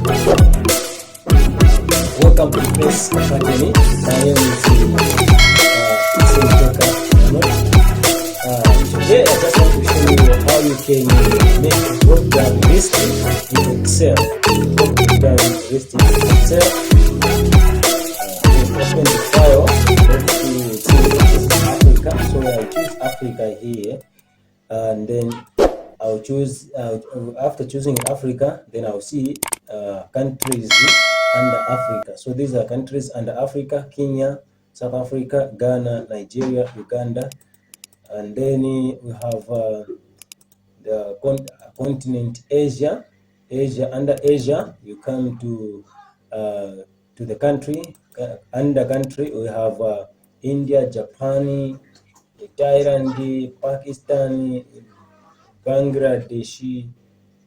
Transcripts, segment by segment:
Welcome to Press Academy. My name is today I just want to show you how you can make a drop-down list in Excel. Drop-down list in Excel. Open the file. Let's see Africa. So I'll choose Africa here, and then I'll choose. After choosing Africa, then I'll see countries under Africa. So these are countries under Africa: Kenya, South Africa, Ghana, Nigeria, Uganda, and then we have the continent Asia. Under Asia, you come to the country. Under country, we have India, Japan, Thailand, Pakistan, Bangladesh,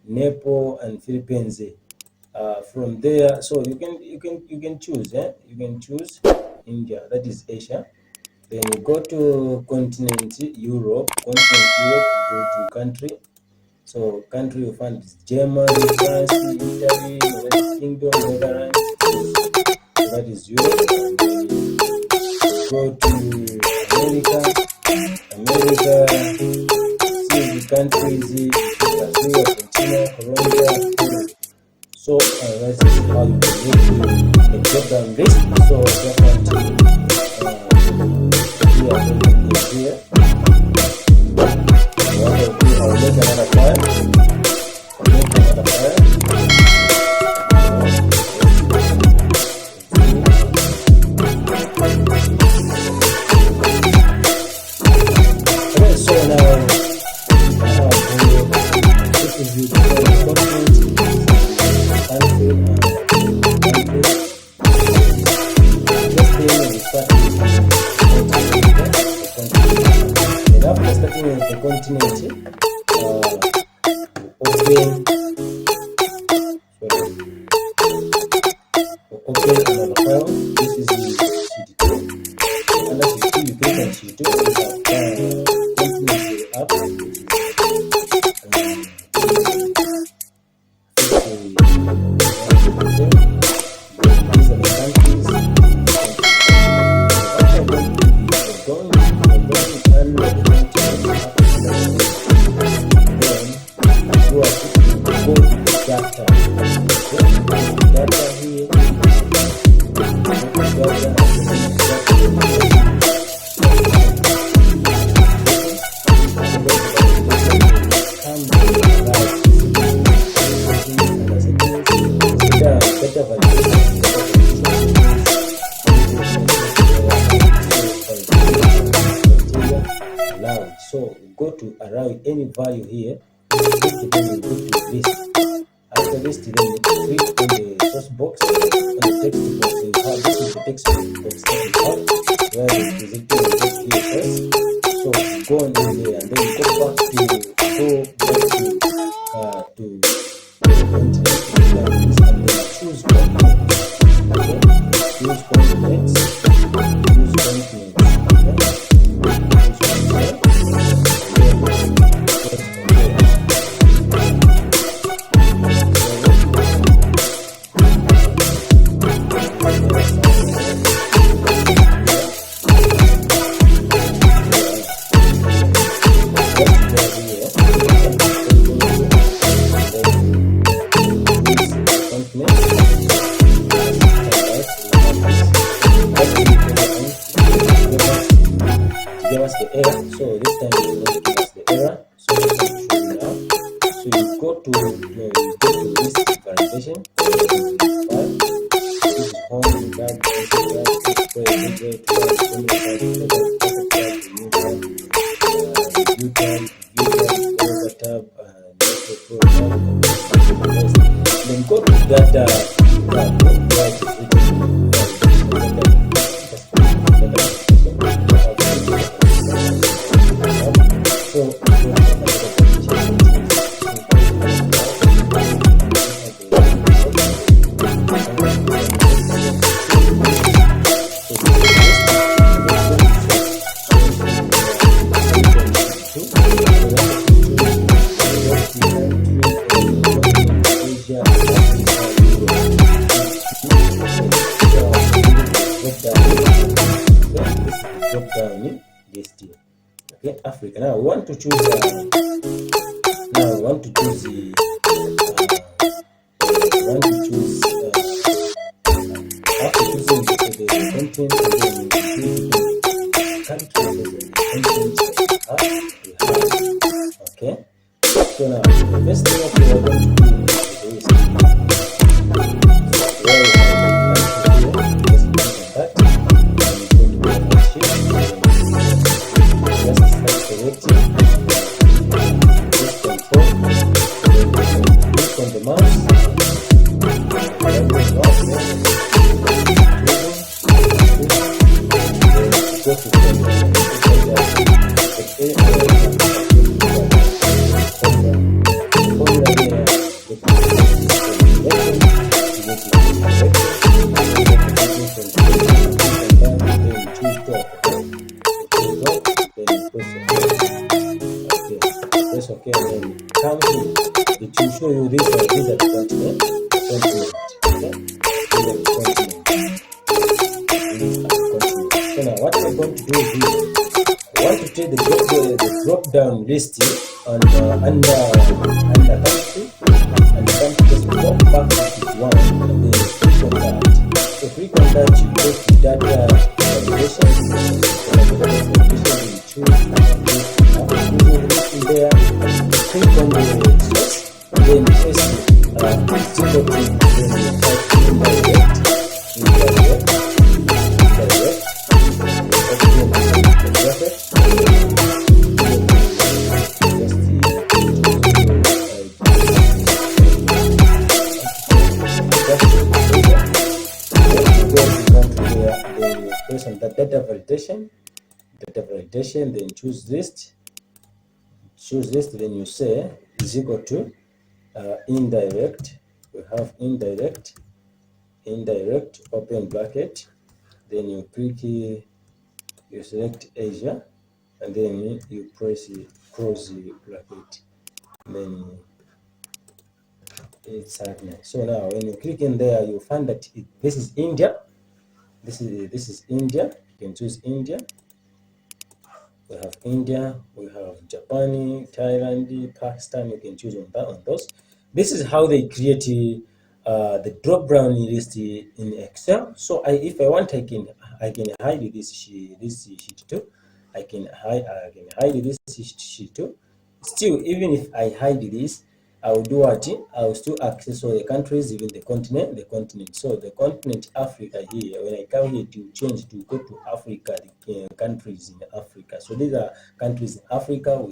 Nepal, and Philippines. From there, so you can choose. You can choose India, that is Asia. Then you go to continent Europe. Go to country. So country you find is Germany, France, Italy, United Kingdom, Netherlands. So that is Europe. And then you go to America. See the countries: Brazil, Argentina, Colombia, Peru. So let's see how you can make a drop-down list. So just want to here. I'll make another file. Okay, so now this is the content. After starting with the continent, open another file. This is the sheet 2. Under sheet 2, you click on sheet 2. You have continent up. These are the countries. So go to allow any value here. Then you go to list. After list, then you click on the source box, on the text box. You have this is the text box that you have where it is here. So go on in there and then you go back to the continent and then choose continent. Okay, choose continents. Choose continents. Give us the error, so this time it will not give us the error. So you go to this validation. This is home tab, then go to data Asia, Africa. Now we want to choose now we want to choose the we want to choose after choosing the content, and then we choose the country and the content we have. Okay, so now the first thing that we are going to do is where we have the country here, just click on that, and go to the sheet, just start selecting, press control, then click on the mouse, then go to press OK, and then come to it will show you these are the continent. Okay, these are the continent. So now what we're going to do is we want to take the drop down list on under country, and come to just go back to one, and then click on that. So click on that, you go to data validation, you choose there, click on the source, then press single click, then you type indirect, press on the data validation, then choose list, then you say is equal to indirect. We have indirect, open bracket, then you click, you select Asia, and then you press close bracket, then it's happening. So now when you click in there, you find that this is India. This is India. You can choose India. We have India, we have Japan, Thailand, Pakistan. You can choose on those. This is how they create the drop down list in Excel. So if I want, I can hide this sheet too. I can hide this sheet too. Still, even if I hide this, I will do what? I will still access all the countries, even the continent. So the continent Africa here, when I come here to change to go to Africa, the countries in Africa. So these are countries in Africa.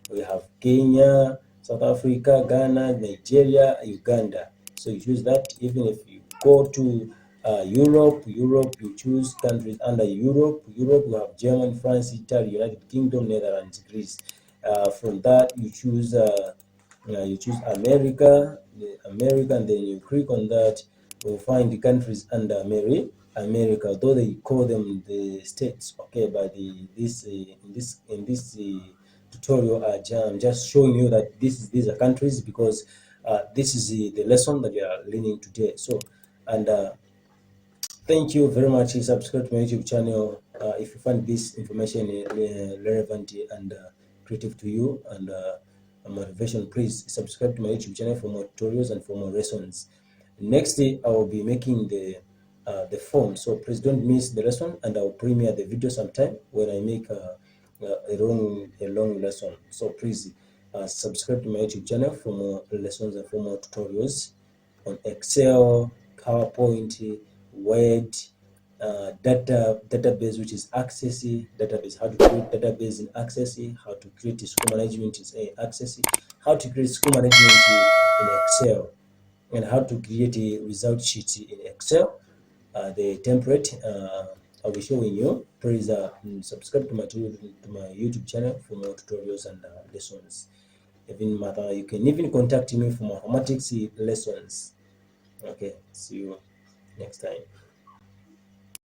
We have Kenya, South Africa, Ghana, Nigeria, Uganda. So you choose that. Even if you go to Europe, you choose countries under Europe. You have Germany, France, Italy, United Kingdom, Netherlands, Greece. From that, you choose America, and then you click on that. You'll find the countries under America, though they call them the states. Okay, but in this tutorial, I'm just showing you that these are countries, because this is the lesson that we are learning today. So, and thank you very much. Subscribe to my YouTube channel if you find this information relevant and creative to you, and motivation. Please subscribe to my YouTube channel for more tutorials and for more lessons. Next day I will be making the form, so please don't miss the lesson, and I'll premiere the video sometime when I make a long lesson. So please subscribe to my YouTube channel for more lessons and for more tutorials on Excel, PowerPoint, Word, database, which is Access database, how to create database in Access, how to create a school management in Access, how to create school management in Excel, and how to create a result sheet in Excel. The template I'll be showing you. Please subscribe to my YouTube channel for more tutorials and lessons. You can even contact me for mathematics lessons. Okay, see you next time.